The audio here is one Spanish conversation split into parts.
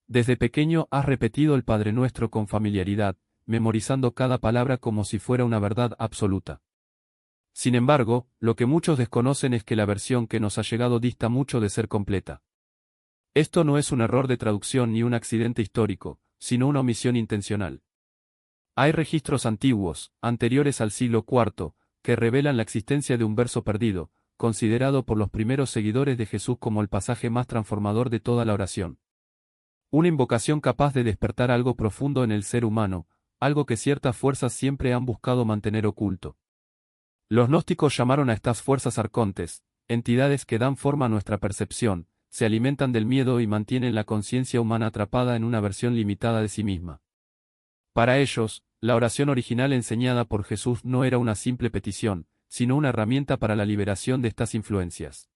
Desde pequeño has repetido el Padre Nuestro con familiaridad, memorizando cada palabra como si fuera una verdad absoluta. Sin embargo, lo que muchos desconocen es que la versión que nos ha llegado dista mucho de ser completa. Esto no es un error de traducción ni un accidente histórico, sino una omisión intencional. Hay registros antiguos, anteriores al siglo IV, que revelan la existencia de un verso perdido, considerado por los primeros seguidores de Jesús como el pasaje más transformador de toda la oración. Una invocación capaz de despertar algo profundo en el ser humano, algo que ciertas fuerzas siempre han buscado mantener oculto. Los gnósticos llamaron a estas fuerzas arcontes, entidades que dan forma a nuestra percepción, se alimentan del miedo y mantienen la conciencia humana atrapada en una versión limitada de sí misma. Para ellos, la oración original enseñada por Jesús no era una simple petición, sino una herramienta para la liberación de estas influencias.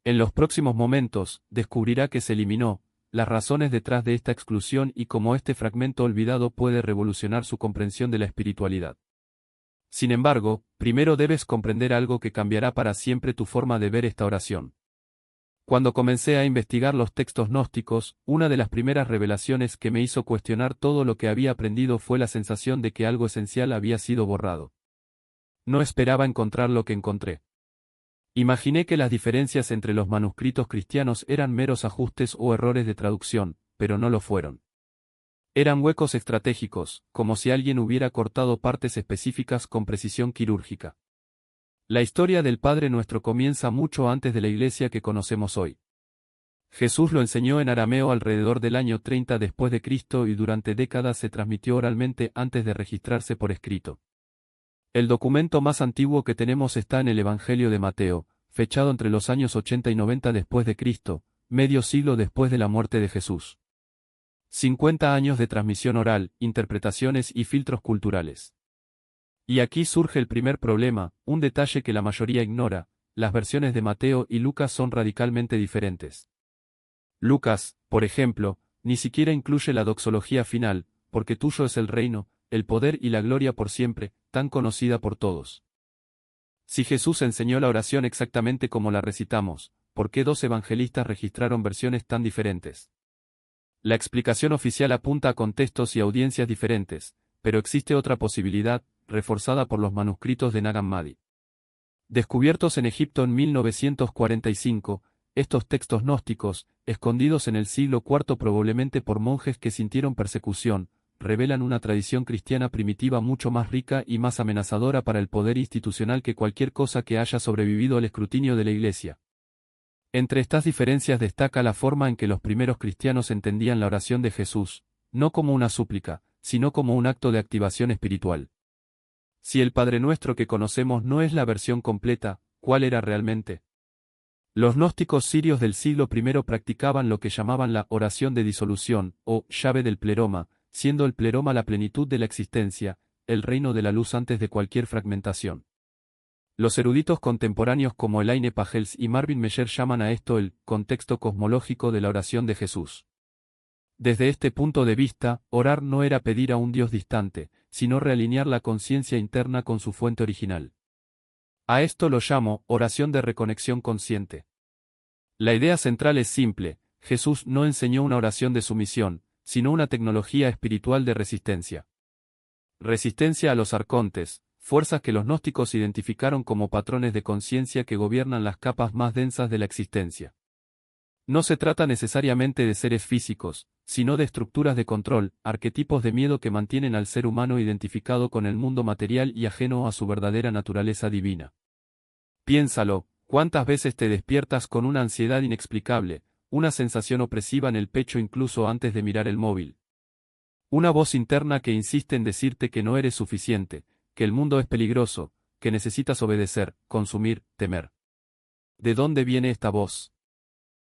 En los próximos momentos, descubrirá que se eliminó, las razones detrás de esta exclusión y cómo este fragmento olvidado puede revolucionar su comprensión de la espiritualidad. Sin embargo, primero debes comprender algo que cambiará para siempre tu forma de ver esta oración. Cuando comencé a investigar los textos gnósticos, una de las primeras revelaciones que me hizo cuestionar todo lo que había aprendido fue la sensación de que algo esencial había sido borrado. No esperaba encontrar lo que encontré. Imaginé que las diferencias entre los manuscritos cristianos eran meros ajustes o errores de traducción, pero no lo fueron. Eran huecos estratégicos, como si alguien hubiera cortado partes específicas con precisión quirúrgica. La historia del Padre Nuestro comienza mucho antes de la Iglesia que conocemos hoy. Jesús lo enseñó en arameo alrededor del año 30 después de Cristo y durante décadas se transmitió oralmente antes de registrarse por escrito. El documento más antiguo que tenemos está en el Evangelio de Mateo, fechado entre los años 80 y 90 después de Cristo, medio siglo después de la muerte de Jesús. 50 años de transmisión oral, interpretaciones y filtros culturales. Y aquí surge el primer problema, un detalle que la mayoría ignora: las versiones de Mateo y Lucas son radicalmente diferentes. Lucas, por ejemplo, ni siquiera incluye la doxología final, porque tuyo es el reino, el poder y la gloria por siempre, tan conocida por todos. Si Jesús enseñó la oración exactamente como la recitamos, ¿por qué dos evangelistas registraron versiones tan diferentes? La explicación oficial apunta a contextos y audiencias diferentes, pero existe otra posibilidad, reforzada por los manuscritos de Nag Hammadi. Descubiertos en Egipto en 1945, estos textos gnósticos, escondidos en el siglo IV probablemente por monjes que sintieron persecución, revelan una tradición cristiana primitiva mucho más rica y más amenazadora para el poder institucional que cualquier cosa que haya sobrevivido al escrutinio de la Iglesia. Entre estas diferencias destaca la forma en que los primeros cristianos entendían la oración de Jesús, no como una súplica, sino como un acto de activación espiritual. Si el Padre Nuestro que conocemos no es la versión completa, ¿cuál era realmente? Los gnósticos sirios del siglo I practicaban lo que llamaban la oración de disolución, o llave del pleroma, siendo el pleroma la plenitud de la existencia, el reino de la luz antes de cualquier fragmentación. Los eruditos contemporáneos como Elaine Pagels y Marvin Meyer llaman a esto el contexto cosmológico de la oración de Jesús. Desde este punto de vista, orar no era pedir a un Dios distante, sino realinear la conciencia interna con su fuente original. A esto lo llamo oración de reconexión consciente. La idea central es simple: Jesús no enseñó una oración de sumisión, sino una tecnología espiritual de resistencia. Resistencia a los arcontes, fuerzas que los gnósticos identificaron como patrones de conciencia que gobiernan las capas más densas de la existencia. No se trata necesariamente de seres físicos, sino de estructuras de control, arquetipos de miedo que mantienen al ser humano identificado con el mundo material y ajeno a su verdadera naturaleza divina. Piénsalo: ¿cuántas veces te despiertas con una ansiedad inexplicable, una sensación opresiva en el pecho incluso antes de mirar el móvil? Una voz interna que insiste en decirte que no eres suficiente, que el mundo es peligroso, que necesitas obedecer, consumir, temer. ¿De dónde viene esta voz?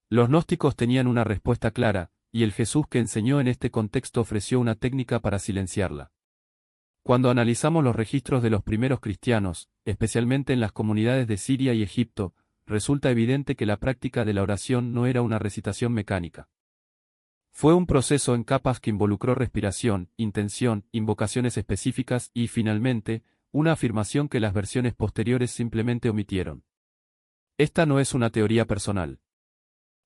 Los gnósticos tenían una respuesta clara, y el Jesús que enseñó en este contexto ofreció una técnica para silenciarla. Cuando analizamos los registros de los primeros cristianos, especialmente en las comunidades de Siria y Egipto, resulta evidente que la práctica de la oración no era una recitación mecánica. Fue un proceso en capas que involucró respiración, intención, invocaciones específicas y, finalmente, una afirmación que las versiones posteriores simplemente omitieron. Esta no es una teoría personal.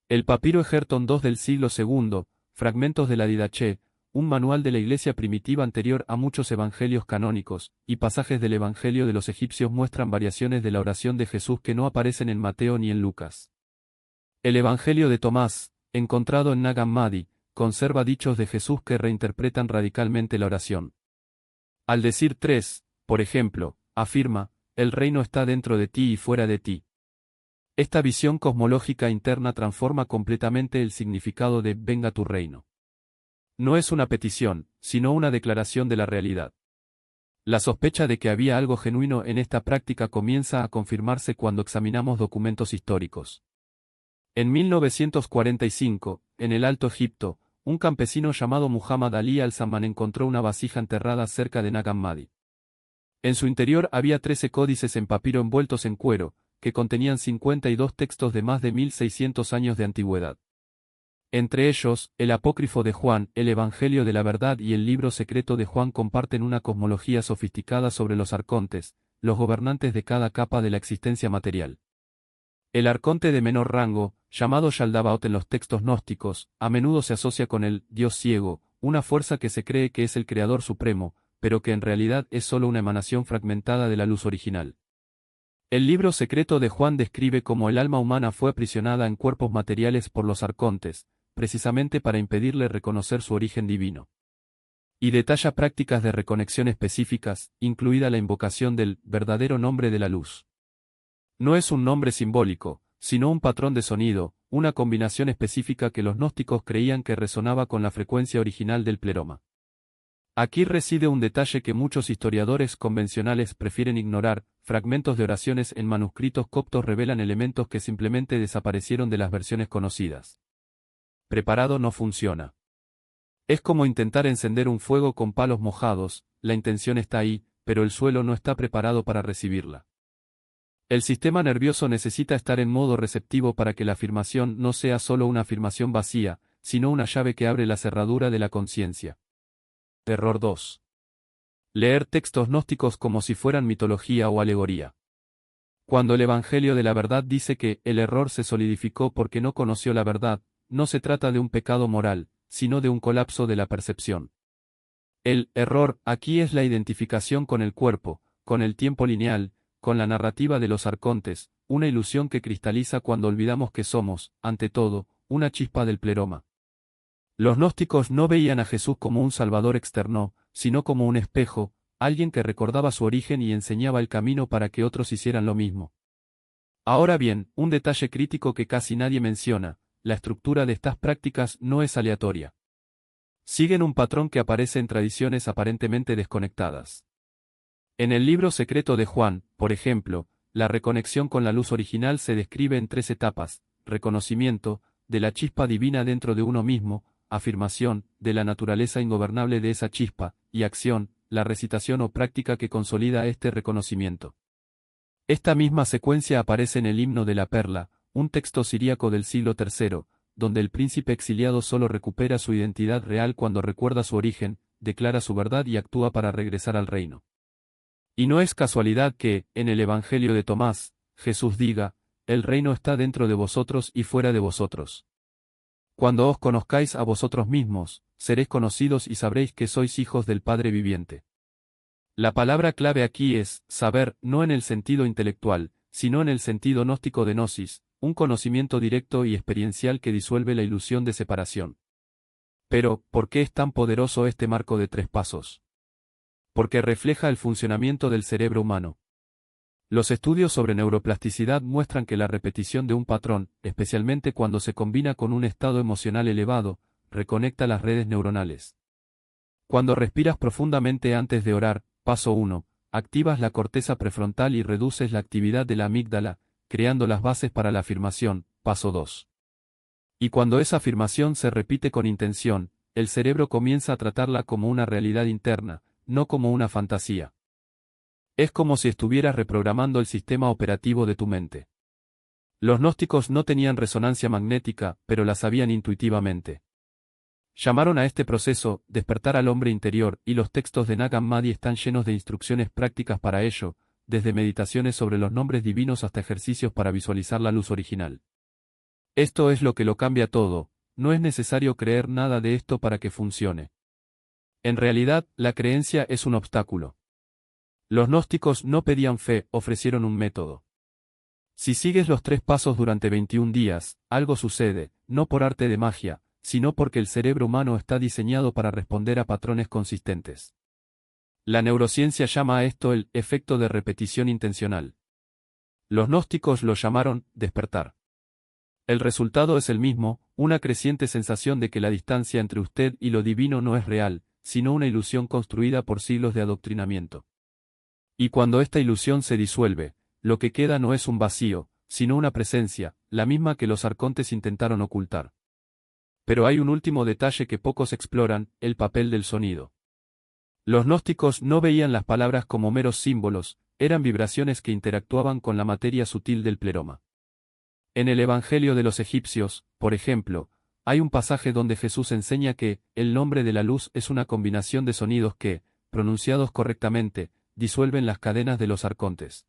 El papiro Egerton II del siglo II, fragmentos de la Didache, un manual de la iglesia primitiva anterior a muchos evangelios canónicos, y pasajes del Evangelio de los egipcios muestran variaciones de la oración de Jesús que no aparecen en Mateo ni en Lucas. El Evangelio de Tomás, encontrado en Nag Hammadi, conserva dichos de Jesús que reinterpretan radicalmente la oración. Al decir 3, por ejemplo, afirma, el reino está dentro de ti y fuera de ti. Esta visión cosmológica interna transforma completamente el significado de venga tu reino. No es una petición, sino una declaración de la realidad. La sospecha de que había algo genuino en esta práctica comienza a confirmarse cuando examinamos documentos históricos. En 1945, en el Alto Egipto, un campesino llamado Muhammad Ali al-Samman encontró una vasija enterrada cerca de Nag Hammadi. En su interior había 13 códices en papiro envueltos en cuero, que contenían 52 textos de más de 1600 años de antigüedad. Entre ellos, el apócrifo de Juan, el Evangelio de la Verdad y el libro secreto de Juan comparten una cosmología sofisticada sobre los arcontes, los gobernantes de cada capa de la existencia material. El arconte de menor rango, llamado Yaldabaoth en los textos gnósticos, a menudo se asocia con el Dios ciego, una fuerza que se cree que es el Creador Supremo, pero que en realidad es solo una emanación fragmentada de la luz original. El libro secreto de Juan describe cómo el alma humana fue aprisionada en cuerpos materiales por los arcontes, precisamente para impedirle reconocer su origen divino. Y detalla prácticas de reconexión específicas, incluida la invocación del verdadero nombre de la luz. No es un nombre simbólico, sino un patrón de sonido, una combinación específica que los gnósticos creían que resonaba con la frecuencia original del pleroma. Aquí reside un detalle que muchos historiadores convencionales prefieren ignorar: fragmentos de oraciones en manuscritos coptos revelan elementos que simplemente desaparecieron de las versiones conocidas. Preparado no funciona. Es como intentar encender un fuego con palos mojados, la intención está ahí, pero el suelo no está preparado para recibirla. El sistema nervioso necesita estar en modo receptivo para que la afirmación no sea solo una afirmación vacía, sino una llave que abre la cerradura de la conciencia. Error 2. Leer textos gnósticos como si fueran mitología o alegoría. Cuando el Evangelio de la Verdad dice que el error se solidificó porque no conoció la verdad, no se trata de un pecado moral, sino de un colapso de la percepción. El error aquí es la identificación con el cuerpo, con el tiempo lineal, con la narrativa de los arcontes, una ilusión que cristaliza cuando olvidamos que somos, ante todo, una chispa del pleroma. Los gnósticos no veían a Jesús como un salvador externo, sino como un espejo, alguien que recordaba su origen y enseñaba el camino para que otros hicieran lo mismo. Ahora bien, un detalle crítico que casi nadie menciona: la estructura de estas prácticas no es aleatoria. Siguen un patrón que aparece en tradiciones aparentemente desconectadas. En el libro secreto de Juan, por ejemplo, la reconexión con la luz original se describe en 3 etapas: reconocimiento de la chispa divina dentro de uno mismo, afirmación de la naturaleza ingobernable de esa chispa, y acción, la recitación o práctica que consolida este reconocimiento. Esta misma secuencia aparece en el himno de la perla, un texto siríaco del siglo III, donde el príncipe exiliado solo recupera su identidad real cuando recuerda su origen, declara su verdad y actúa para regresar al reino. Y no es casualidad que, en el Evangelio de Tomás, Jesús diga: el reino está dentro de vosotros y fuera de vosotros. Cuando os conozcáis a vosotros mismos, seréis conocidos y sabréis que sois hijos del Padre viviente. La palabra clave aquí es saber, no en el sentido intelectual, sino en el sentido gnóstico de gnosis, un conocimiento directo y experiencial que disuelve la ilusión de separación. Pero, ¿por qué es tan poderoso este marco de 3 pasos? Porque refleja el funcionamiento del cerebro humano. Los estudios sobre neuroplasticidad muestran que la repetición de un patrón, especialmente cuando se combina con un estado emocional elevado, reconecta las redes neuronales. Cuando respiras profundamente antes de orar, paso 1, activas la corteza prefrontal y reduces la actividad de la amígdala, creando las bases para la afirmación, paso 2. Y cuando esa afirmación se repite con intención, el cerebro comienza a tratarla como una realidad interna, no como una fantasía. Es como si estuvieras reprogramando el sistema operativo de tu mente. Los gnósticos no tenían resonancia magnética, pero la sabían intuitivamente. Llamaron a este proceso despertar al hombre interior, y los textos de Nag Hammadi están llenos de instrucciones prácticas para ello, desde meditaciones sobre los nombres divinos hasta ejercicios para visualizar la luz original. Esto es lo que lo cambia todo, no es necesario creer nada de esto para que funcione. En realidad, la creencia es un obstáculo. Los gnósticos no pedían fe, ofrecieron un método. Si sigues los 3 pasos durante 21 días, algo sucede, no por arte de magia, sino porque el cerebro humano está diseñado para responder a patrones consistentes. La neurociencia llama a esto el efecto de repetición intencional. Los gnósticos lo llamaron despertar. El resultado es el mismo, una creciente sensación de que la distancia entre usted y lo divino no es real, sino una ilusión construida por siglos de adoctrinamiento. Y cuando esta ilusión se disuelve, lo que queda no es un vacío, sino una presencia, la misma que los arcontes intentaron ocultar. Pero hay un último detalle que pocos exploran, el papel del sonido. Los gnósticos no veían las palabras como meros símbolos, eran vibraciones que interactuaban con la materia sutil del pleroma. En el Evangelio de los egipcios, por ejemplo, hay un pasaje donde Jesús enseña que el nombre de la luz es una combinación de sonidos que, pronunciados correctamente, disuelven las cadenas de los arcontes.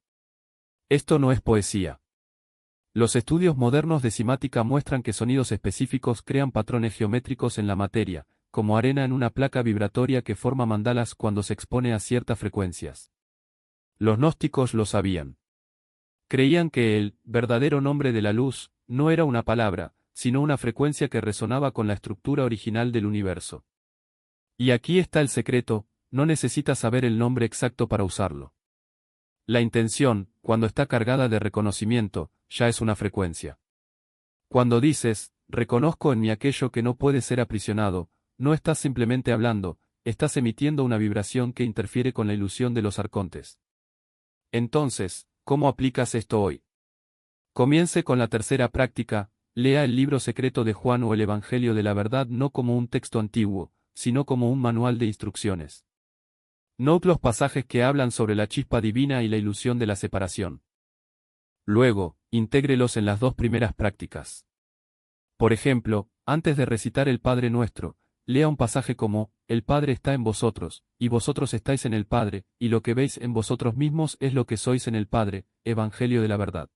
Esto no es poesía. Los estudios modernos de simática muestran que sonidos específicos crean patrones geométricos en la materia, como arena en una placa vibratoria que forma mandalas cuando se expone a ciertas frecuencias. Los gnósticos lo sabían. Creían que el verdadero nombre de la luz no era una palabra, sino una frecuencia que resonaba con la estructura original del universo. Y aquí está el secreto, no necesitas saber el nombre exacto para usarlo. La intención, cuando está cargada de reconocimiento, ya es una frecuencia. Cuando dices, reconozco en mí aquello que no puede ser aprisionado, no estás simplemente hablando, estás emitiendo una vibración que interfiere con la ilusión de los arcontes. Entonces, ¿cómo aplicas esto hoy? Comience con la tercera práctica, lea el libro secreto de Juan o el Evangelio de la Verdad no como un texto antiguo, sino como un manual de instrucciones. Note los pasajes que hablan sobre la chispa divina y la ilusión de la separación. Luego, intégrelos en las 2 primeras prácticas. Por ejemplo, antes de recitar el Padre Nuestro, lea un pasaje como, el Padre está en vosotros, y vosotros estáis en el Padre, y lo que veis en vosotros mismos es lo que sois en el Padre, Evangelio de la Verdad.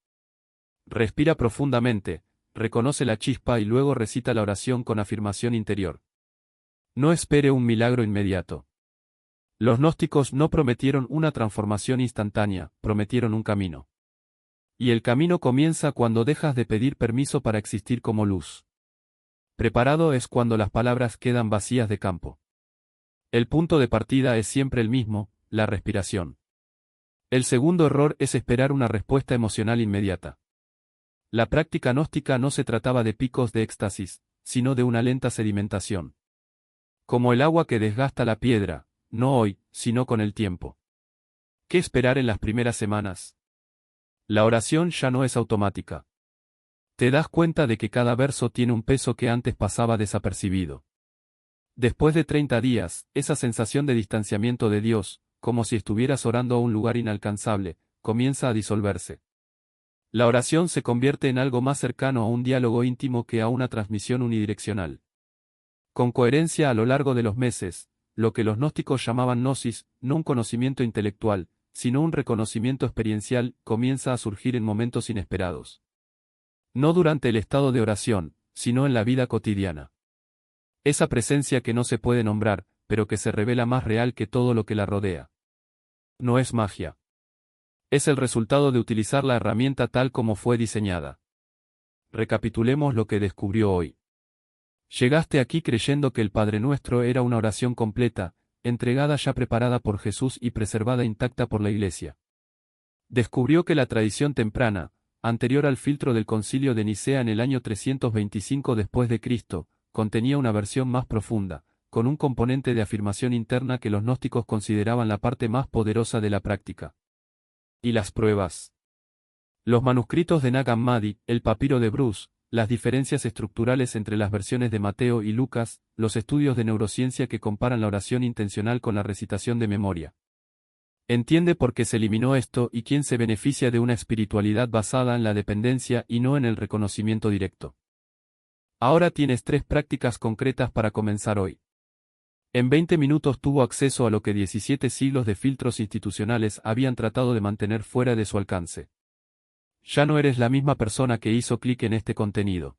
Respira profundamente, reconoce la chispa y luego recita la oración con afirmación interior. No espere un milagro inmediato. Los gnósticos no prometieron una transformación instantánea, prometieron un camino. Y el camino comienza cuando dejas de pedir permiso para existir como luz. Preparado es cuando las palabras quedan vacías de campo. El punto de partida es siempre el mismo, la respiración. El segundo error es esperar una respuesta emocional inmediata. La práctica gnóstica no se trataba de picos de éxtasis, sino de una lenta sedimentación. Como el agua que desgasta la piedra, no hoy, sino con el tiempo. ¿Qué esperar en las primeras semanas? La oración ya no es automática. Te das cuenta de que cada verso tiene un peso que antes pasaba desapercibido. Después de 30 días, esa sensación de distanciamiento de Dios, como si estuvieras orando a un lugar inalcanzable, comienza a disolverse. La oración se convierte en algo más cercano a un diálogo íntimo que a una transmisión unidireccional. Con coherencia a lo largo de los meses, lo que los gnósticos llamaban gnosis, no un conocimiento intelectual, sino un reconocimiento experiencial, comienza a surgir en momentos inesperados. No durante el estado de oración, sino en la vida cotidiana. Esa presencia que no se puede nombrar, pero que se revela más real que todo lo que la rodea. No es magia. Es el resultado de utilizar la herramienta tal como fue diseñada. Recapitulemos lo que descubrió hoy. Llegaste aquí creyendo que el Padre Nuestro era una oración completa, entregada ya preparada por Jesús y preservada intacta por la Iglesia. Descubrió que la tradición temprana, anterior al filtro del Concilio de Nicea en el año 325 después de Cristo, contenía una versión más profunda, con un componente de afirmación interna que los gnósticos consideraban la parte más poderosa de la práctica. ¿Y las pruebas? Los manuscritos de Nag Hammadi, el papiro de Bruce, las diferencias estructurales entre las versiones de Mateo y Lucas, los estudios de neurociencia que comparan la oración intencional con la recitación de memoria. Entiende por qué se eliminó esto y quién se beneficia de una espiritualidad basada en la dependencia y no en el reconocimiento directo. Ahora tienes 3 prácticas concretas para comenzar hoy. En 20 minutos tuvo acceso a lo que 17 siglos de filtros institucionales habían tratado de mantener fuera de su alcance. Ya no eres la misma persona que hizo clic en este contenido.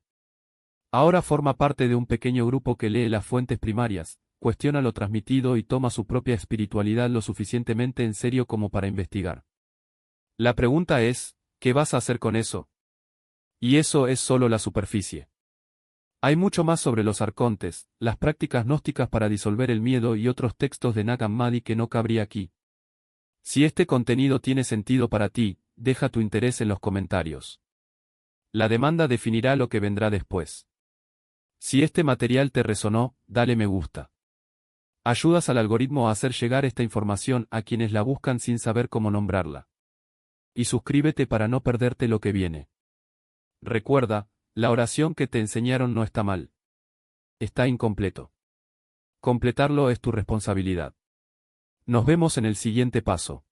Ahora forma parte de un pequeño grupo que lee las fuentes primarias, cuestiona lo transmitido y toma su propia espiritualidad lo suficientemente en serio como para investigar. La pregunta es, ¿qué vas a hacer con eso? Y eso es solo la superficie. Hay mucho más sobre los arcontes, las prácticas gnósticas para disolver el miedo y otros textos de Nag Hammadi que no cabría aquí. Si este contenido tiene sentido para ti, deja tu interés en los comentarios. La demanda definirá lo que vendrá después. Si este material te resonó, dale me gusta. Ayudas al algoritmo a hacer llegar esta información a quienes la buscan sin saber cómo nombrarla. Y suscríbete para no perderte lo que viene. Recuerda, la oración que te enseñaron no está mal. Está incompleto. Completarlo es tu responsabilidad. Nos vemos en el siguiente paso.